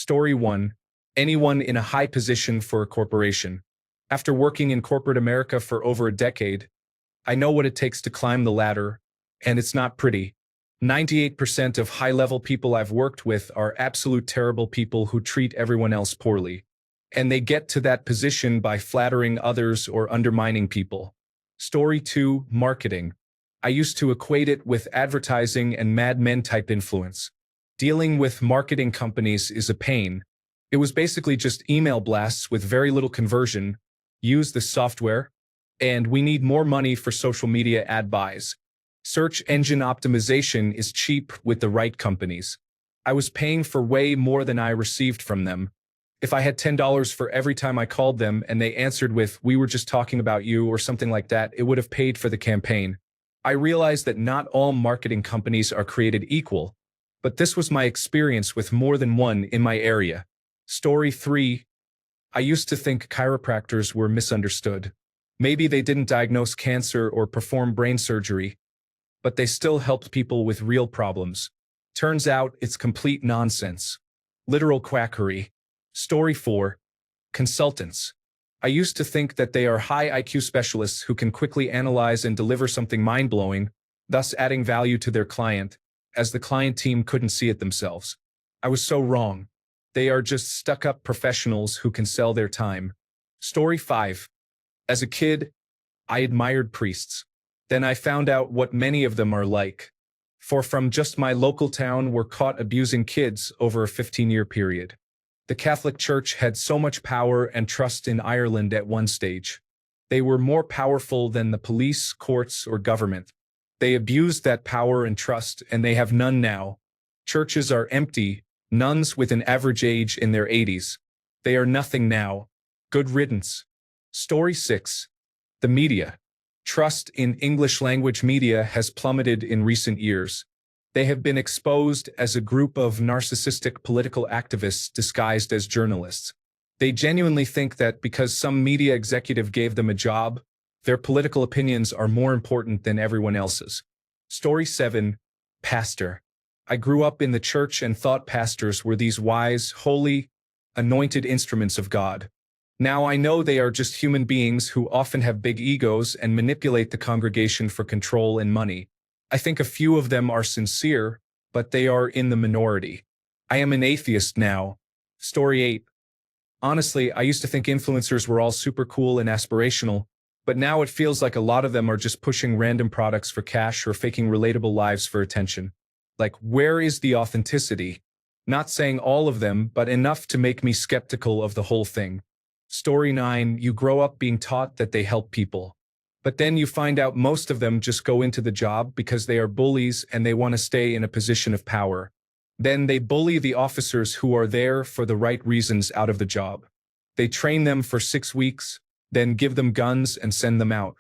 Story 1. Anyone in a high position for a corporation. After working in corporate America for over a decade, I know what it takes to climb the ladder, and it's not pretty. 98% of high-level people I've worked with are absolute terrible people who treat everyone else poorly. And they get to that position by flattering others or undermining people. Story 2. Marketing. I used to equate it with advertising and Mad Men type influence. Dealing with marketing companies is a pain. It was basically just email blasts with very little conversion. Use the software, and we need more money for social media ad buys. Search engine optimization is cheap with the right companies. I was paying for way more than I received from them. If I had $10 for every time I called them and they answered with, "We were just talking about you," or something like that, it would have paid for the campaign. I realized that not all marketing companies are created equal, but this was my experience with more than one in my area. Story 3. I used to think chiropractors were misunderstood. Maybe they didn't diagnose cancer or perform brain surgery, but they still helped people with real problems. Turns out it's complete nonsense. Literal quackery. Story 4. Consultants. I used to think that they are high IQ specialists who can quickly analyze and deliver something mind-blowing, thus adding value to their client, as the client team couldn't see it themselves. I was so wrong. They are just stuck-up professionals who can sell their time. Story 5. As a kid, I admired priests. Then I found out what many of them are like. For from just my local town were caught abusing kids over a 15-year period. The Catholic Church had so much power and trust in Ireland at one stage. They were more powerful than the police, courts, or government. They abused that power and trust, and they have none now. Churches are empty, nuns with an average age in their 80s. They are nothing now. Good riddance. Story 6. The media. Trust in English-language media has plummeted in recent years. They have been exposed as a group of narcissistic political activists disguised as journalists. They genuinely think that because some media executive gave them a job, their political opinions are more important than everyone else's. Story 7. Pastor. I grew up in the church and thought pastors were these wise, holy, anointed instruments of God. Now I know they are just human beings who often have big egos and manipulate the congregation for control and money. I think a few of them are sincere, but they are in the minority. I am an atheist now. Story 8. Honestly, I used to think influencers were all super cool and aspirational, but now it feels like a lot of them are just pushing random products for cash or faking relatable lives for attention. Like, where is the authenticity? Not saying all of them, but enough to make me skeptical of the whole thing. Story 9. You grow up being taught that they help people. But then you find out most of them just go into the job because they are bullies and they want to stay in a position of power. Then they bully the officers who are there for the right reasons out of the job. They train them for 6 weeks, then give them guns and send them out.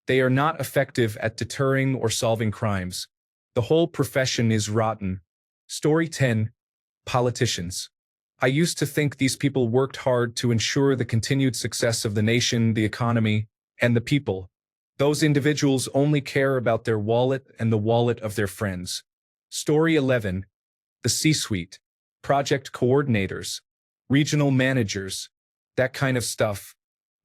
They are not effective at deterring or solving crimes. The whole profession is rotten. Story 10. Politicians. I used to think these people worked hard to ensure the continued success of the nation, the economy, and the people. Those individuals only care about their wallet and the wallet of their friends. Story 11. The C-suite. Project coordinators. Regional managers. That kind of stuff.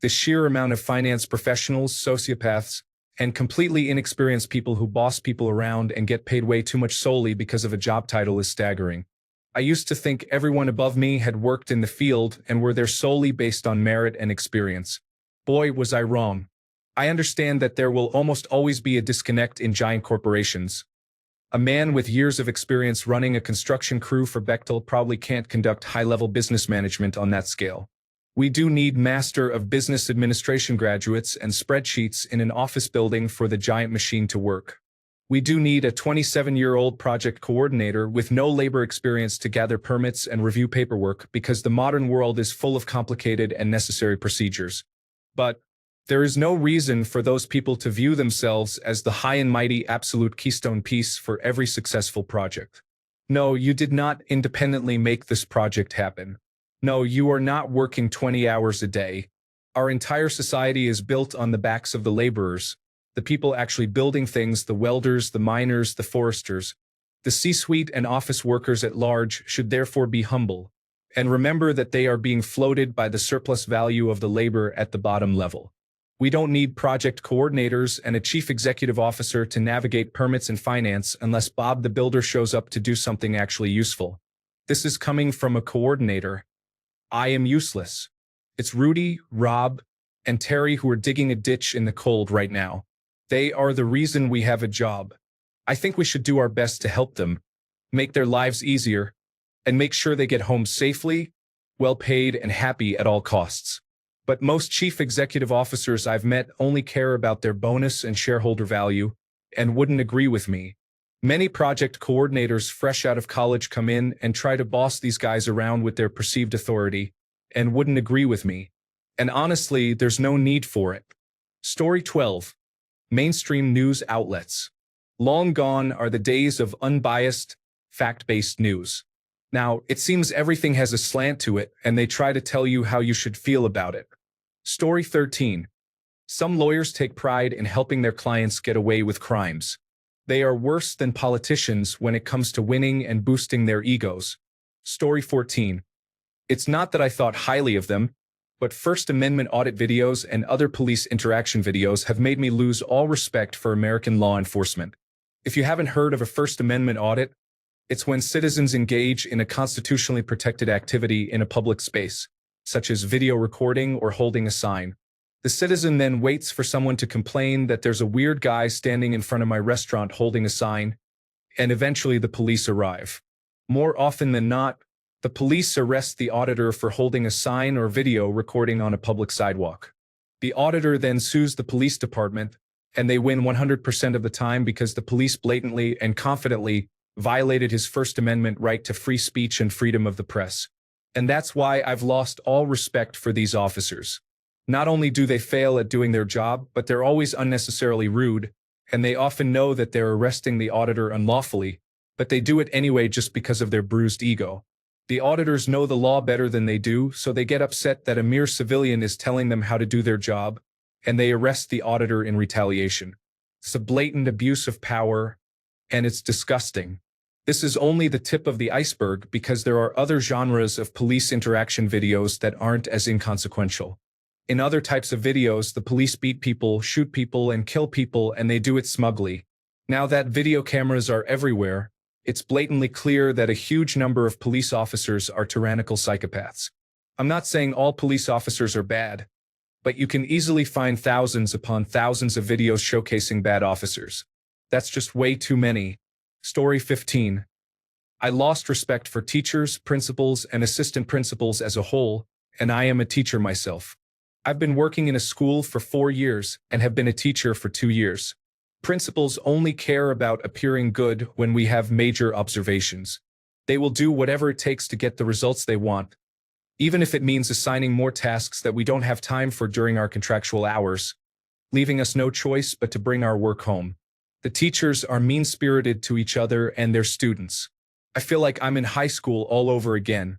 The sheer amount of finance professionals, sociopaths, and completely inexperienced people who boss people around and get paid way too much solely because of a job title is staggering. I used to think everyone above me had worked in the field and were there solely based on merit and experience. Boy, was I wrong. I understand that there will almost always be a disconnect in giant corporations. A man with years of experience running a construction crew for Bechtel probably can't conduct high-level business management on that scale. We do need Master of Business Administration graduates and spreadsheets in an office building for the giant machine to work. We do need a 27-year-old project coordinator with no labor experience to gather permits and review paperwork because the modern world is full of complicated and necessary procedures. But there is no reason for those people to view themselves as the high and mighty absolute keystone piece for every successful project. No, you did not independently make this project happen. No, you are not working 20 hours a day. Our entire society is built on the backs of the laborers, the people actually building things, the welders, the miners, the foresters. The C-suite and office workers at large should therefore be humble, And remember that they are being floated by the surplus value of the labor at the bottom level. We don't need project coordinators and a chief executive officer to navigate permits and finance unless Bob the Builder shows up to do something actually useful. This is coming from a coordinator. I am useless. It's Rudy, Rob, and Terry who are digging a ditch in the cold right now. They are the reason we have a job. I think we should do our best to help them, make their lives easier, and make sure they get home safely, well paid, and happy at all costs. But most chief executive officers I've met only care about their bonus and shareholder value and wouldn't agree with me. Many project coordinators fresh out of college come in and try to boss these guys around with their perceived authority and wouldn't agree with me. And honestly, there's no need for it. Story 12. Mainstream news outlets. Long gone are the days of unbiased, fact-based news. Now, it seems everything has a slant to it, and they try to tell you how you should feel about it. Story 13. Some lawyers take pride in helping their clients get away with crimes. They are worse than politicians when it comes to winning and boosting their egos. Story 14. It's not that I thought highly of them, but First Amendment audit videos and other police interaction videos have made me lose all respect for American law enforcement. If you haven't heard of a First Amendment audit, it's when citizens engage in a constitutionally protected activity in a public space, such as video recording or holding a sign. The citizen then waits for someone to complain that there's a weird guy standing in front of my restaurant holding a sign, and eventually the police arrive. More often than not, the police arrest the auditor for holding a sign or video recording on a public sidewalk. The auditor then sues the police department, and they win 100% of the time because the police blatantly and confidently violated his First Amendment right to free speech and freedom of the press. And that's why I've lost all respect for these officers. Not only do they fail at doing their job, but they're always unnecessarily rude, and they often know that they're arresting the auditor unlawfully, but they do it anyway just because of their bruised ego. The auditors know the law better than they do, so they get upset that a mere civilian is telling them how to do their job, and they arrest the auditor in retaliation. It's a blatant abuse of power, and it's disgusting. This is only the tip of the iceberg because there are other genres of police interaction videos that aren't as inconsequential. In other types of videos, the police beat people, shoot people, and kill people, and they do it smugly. Now that video cameras are everywhere, it's blatantly clear that a huge number of police officers are tyrannical psychopaths. I'm not saying all police officers are bad, but you can easily find thousands upon thousands of videos showcasing bad officers. That's just way too many. Story 15. I lost respect for teachers, principals, and assistant principals as a whole, and I am a teacher myself. I've been working in a school for 4 years and have been a teacher for 2 years. Principals only care about appearing good when we have major observations. They will do whatever it takes to get the results they want, even if it means assigning more tasks that we don't have time for during our contractual hours, leaving us no choice but to bring our work home. The teachers are mean-spirited to each other and their students. I feel like I'm in high school all over again.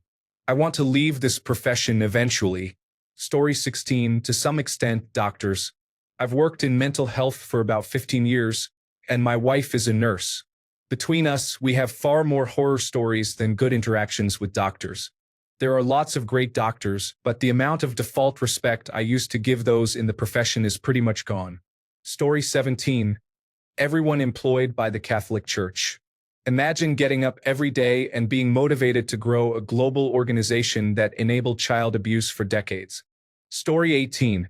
I want to leave this profession eventually. Story 16. To some extent, doctors. I've worked in mental health for about 15 years, and my wife is a nurse. Between us, we have far more horror stories than good interactions with doctors. There are lots of great doctors, but the amount of default respect I used to give those in the profession is pretty much gone. Story 17. Everyone employed by the Catholic Church. Imagine getting up every day and being motivated to grow a global organization that enabled child abuse for decades. Story 18.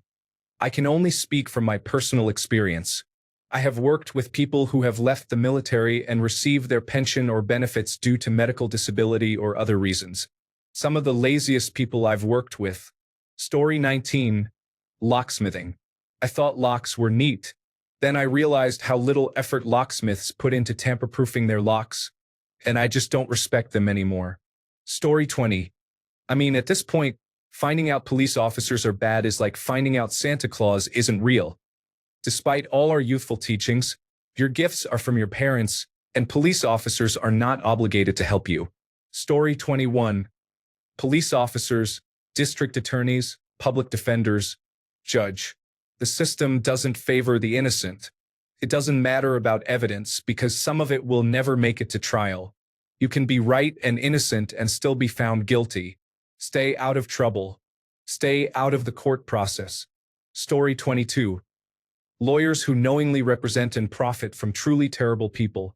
I can only speak from my personal experience. I have worked with people who have left the military and received their pension or benefits due to medical disability or other reasons. Some of the laziest people I've worked with. Story 19. Locksmithing. I thought locks were neat. Then I realized how little effort locksmiths put into tamper-proofing their locks, and I just don't respect them anymore. Story 20. I mean, at this point, finding out police officers are bad is like finding out Santa Claus isn't real. Despite all our youthful teachings, your gifts are from your parents, and police officers are not obligated to help you. Story 21. Police officers, district attorneys, public defenders, judge. The system doesn't favor the innocent. It doesn't matter about evidence because some of it will never make it to trial. You can be right and innocent and still be found guilty. Stay out of trouble. Stay out of the court process. Story 22. Lawyers who knowingly represent and profit from truly terrible people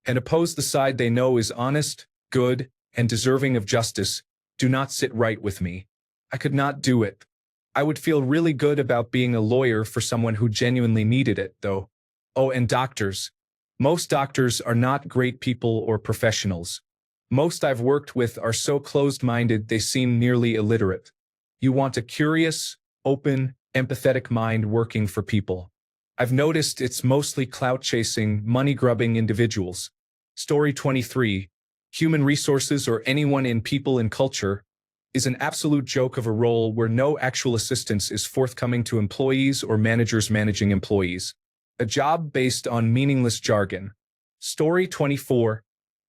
and oppose the side they know is honest, good, and deserving of justice do not sit right with me. I could not do it. I would feel really good about being a lawyer for someone who genuinely needed it, though. Oh, and doctors. Most doctors are not great people or professionals. Most I've worked with are so closed-minded they seem nearly illiterate. You want a curious, open, empathetic mind working for people. I've noticed it's mostly clout-chasing, money-grubbing individuals. Story 23. Human resources or anyone in people and culture is an absolute joke of a role where no actual assistance is forthcoming to employees or managers managing employees. A job based on meaningless jargon. Story 24.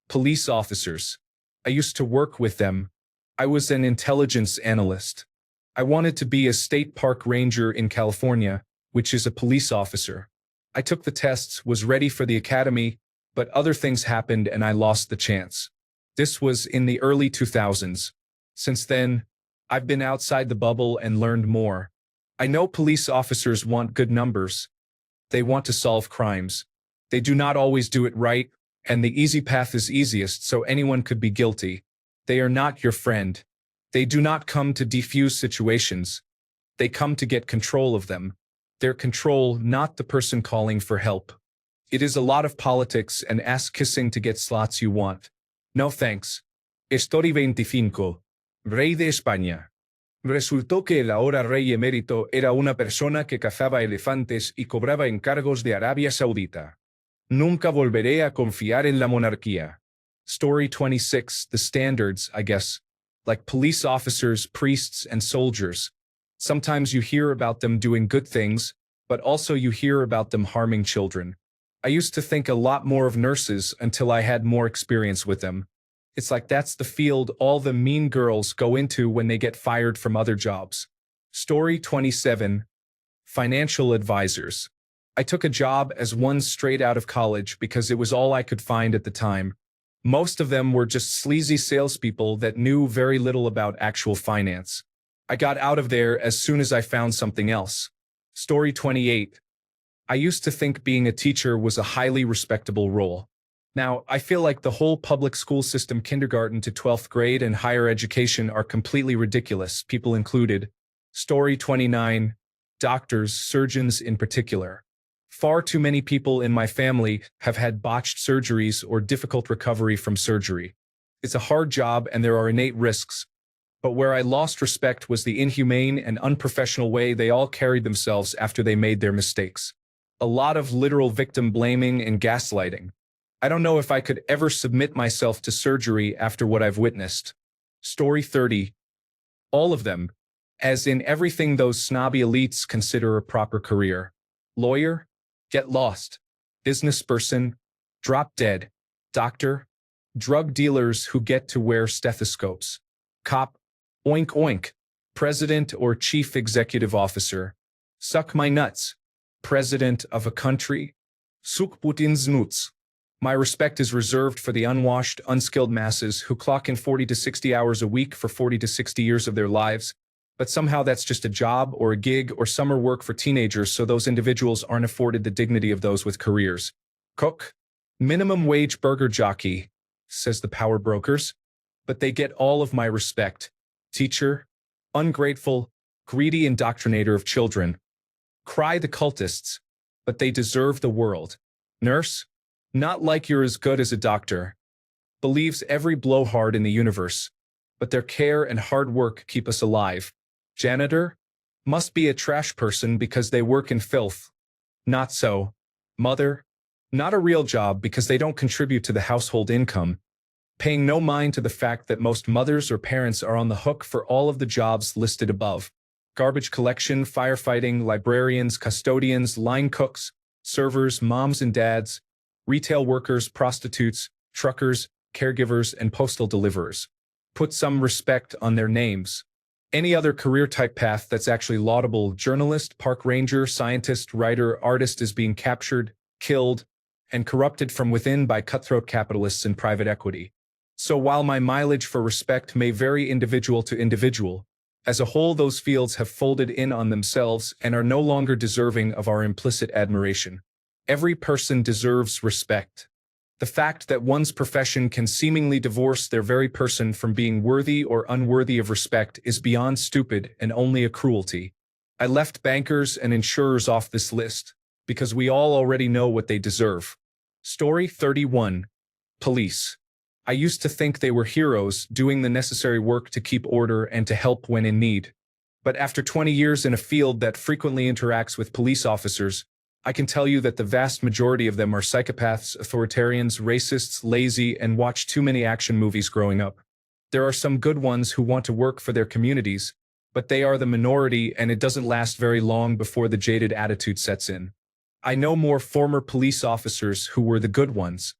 Police officers. I used to work with them. I was an intelligence analyst. I wanted to be a state park ranger in California, which is a police officer. I took the tests, was ready for the academy, but other things happened and I lost the chance. This was in the early 2000s. Since then, I've been outside the bubble and learned more. I know police officers want good numbers. They want to solve crimes. They do not always do it right, and the easy path is easiest, so anyone could be guilty. They are not your friend. They do not come to defuse situations. They come to get control of them. Their control, not the person calling for help. It is a lot of politics and ass-kissing to get slots you want. No thanks. Story 25. Rey de España. Resultó que el ahora rey emérito era una persona que cazaba elefantes y cobraba encargos de Arabia Saudita. Nunca volveré a confiar en la monarquía. Story 26. The standards, I guess. Like police officers, priests, and soldiers. Sometimes you hear about them doing good things, but also you hear about them harming children. I used to think a lot more of nurses until I had more experience with them. It's like that's the field all the mean girls go into when they get fired from other jobs. Story 27. Financial advisors. I took a job as one straight out of college because it was all I could find at the time. Most of them were just sleazy salespeople that knew very little about actual finance. I got out of there as soon as I found something else. Story 28. I used to think being a teacher was a highly respectable role. Now, I feel like the whole public school system, kindergarten to 12th grade and higher education, are completely ridiculous, people included. Story 29. Doctors, surgeons in particular. Far too many people in my family have had botched surgeries or difficult recovery from surgery. It's a hard job and there are innate risks. But where I lost respect was the inhumane and unprofessional way they all carried themselves after they made their mistakes. A lot of literal victim blaming and gaslighting. I don't know if I could ever submit myself to surgery after what I've witnessed. Story 30. All of them, as in everything those snobby elites consider a proper career. Lawyer, get lost. Businessperson, drop dead. Doctor, drug dealers who get to wear stethoscopes. Cop, oink oink. President or chief executive officer, suck my nuts. President of a country, suk Putin's nuts. My respect is reserved for the unwashed, unskilled masses who clock in 40 to 60 hours a week for 40 to 60 years of their lives, but somehow that's just a job or a gig or summer work for teenagers, so those individuals aren't afforded the dignity of those with careers. Cook, minimum wage burger jockey, says the power brokers, but they get all of my respect. Teacher, ungrateful, greedy indoctrinator of children. Cry the cultists, but they deserve the world. Nurse, not like you're as good as a doctor. Believes every blowhard in the universe, but their care and hard work keep us alive. Janitor, must be a trash person because they work in filth. Not so. Mother, not a real job because they don't contribute to the household income. Paying no mind to the fact that most mothers or parents are on the hook for all of the jobs listed above. Garbage collection, firefighting, librarians, custodians, line cooks, servers, moms and dads, retail workers, prostitutes, truckers, caregivers, and postal deliverers. Put some respect on their names. Any other career type path that's actually laudable, journalist, park ranger, scientist, writer, artist, is being captured, killed, and corrupted from within by cutthroat capitalists and private equity. So while my mileage for respect may vary individual to individual, as a whole those fields have folded in on themselves and are no longer deserving of our implicit admiration. Every person deserves respect. The fact that one's profession can seemingly divorce their very person from being worthy or unworthy of respect is beyond stupid and only a cruelty. I left bankers and insurers off this list, because we all already know what they deserve. Story 31. Police. I used to think they were heroes doing the necessary work to keep order and to help when in need. But after 20 years in a field that frequently interacts with police officers, I can tell you that the vast majority of them are psychopaths, authoritarians, racists, lazy, and watched too many action movies growing up. There are some good ones who want to work for their communities, but they are the minority and it doesn't last very long before the jaded attitude sets in. I know more former police officers who were the good ones,